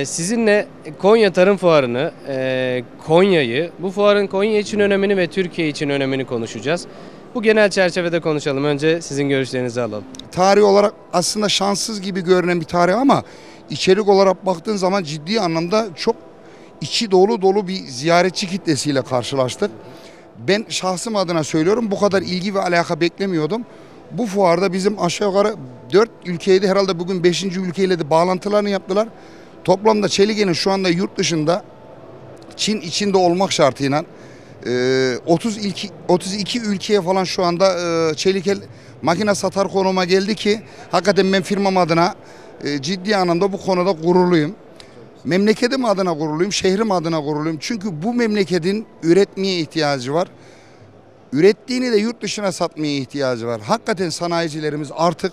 Sizinle Konya Tarım Fuarı'nı, Konya'yı, bu fuarın Konya için önemini ve Türkiye için önemini konuşacağız. Bu genel çerçevede konuşalım. Önce sizin görüşlerinizi alalım. Tarih olarak aslında şanssız gibi görünen bir tarih ama içerik olarak baktığın zaman ciddi anlamda çok içi dolu dolu bir ziyaretçi kitlesiyle karşılaştık. Ben şahsım adına söylüyorum, bu kadar ilgi ve alaka beklemiyordum. Bu fuarda bizim aşağı yukarı 4 ülkeydi, herhalde bugün 5. ülkeyle de bağlantılarını yaptılar. Toplamda Çelige'nin şu anda yurt dışında, Çin içinde olmak şartıyla 32 ülkeye falan şu anda Çelikel makine satar konuma geldi ki hakikaten ben firmam adına ciddi anlamda bu konuda gururluyum. Memleketim adına gururluyum, şehrim adına gururluyum. Çünkü bu memleketin üretmeye ihtiyacı var. Ürettiğini de yurt dışına satmaya ihtiyacı var. Hakikaten sanayicilerimiz artık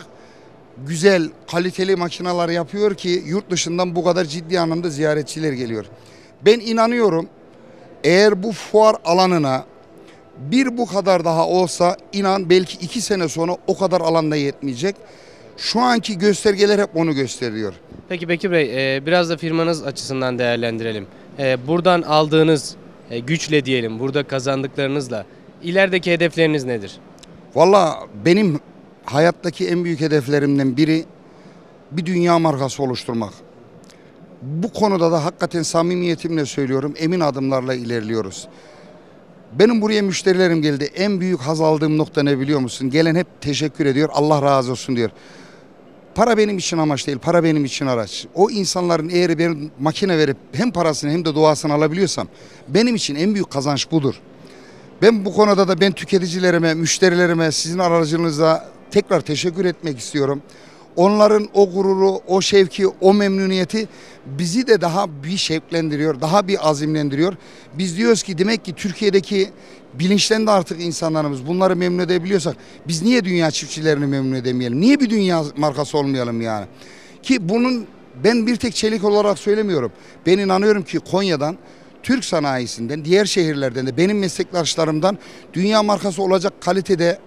güzel, kaliteli makineler yapıyor ki yurt dışından bu kadar ciddi anlamda ziyaretçiler geliyor. Ben inanıyorum, eğer bu fuar alanına bir bu kadar daha olsa, inan belki 2 sene sonra o kadar alanda yetmeyecek. Şu anki göstergeler hep onu gösteriyor. Peki Bekir Bey, biraz da firmanız açısından değerlendirelim. Buradan aldığınız güçle diyelim, burada kazandıklarınızla ilerideki hedefleriniz nedir? Valla benim hayattaki en büyük hedeflerimden biri bir dünya markası oluşturmak. Bu konuda da hakikaten samimiyetimle söylüyorum, emin adımlarla ilerliyoruz. Benim buraya müşterilerim geldi. En büyük haz aldığım nokta ne biliyor musun? Gelen hep teşekkür ediyor, Allah razı olsun diyor. Para benim için amaç değil, para benim için araç. O insanların eğer ben makine verip hem parasını hem de duasını alabiliyorsam benim için en büyük kazanç budur. Ben bu konuda da ben tüketicilerime, müşterilerime sizin aracınızla tekrar teşekkür etmek istiyorum. Onların o gururu, o şevki, o memnuniyeti bizi de daha bir şevklendiriyor, daha bir azimlendiriyor. Biz diyoruz ki demek ki Türkiye'deki bilinçlendi artık insanlarımız. Bunları memnun edebiliyorsak biz niye dünya çiftçilerini memnun edemeyelim? Niye bir dünya markası olmayalım yani? Ki bunun ben bir tek çelik olarak söylemiyorum. Ben inanıyorum ki Konya'dan, Türk sanayisinden, diğer şehirlerden de benim meslektaşlarımdan dünya markası olacak kalitede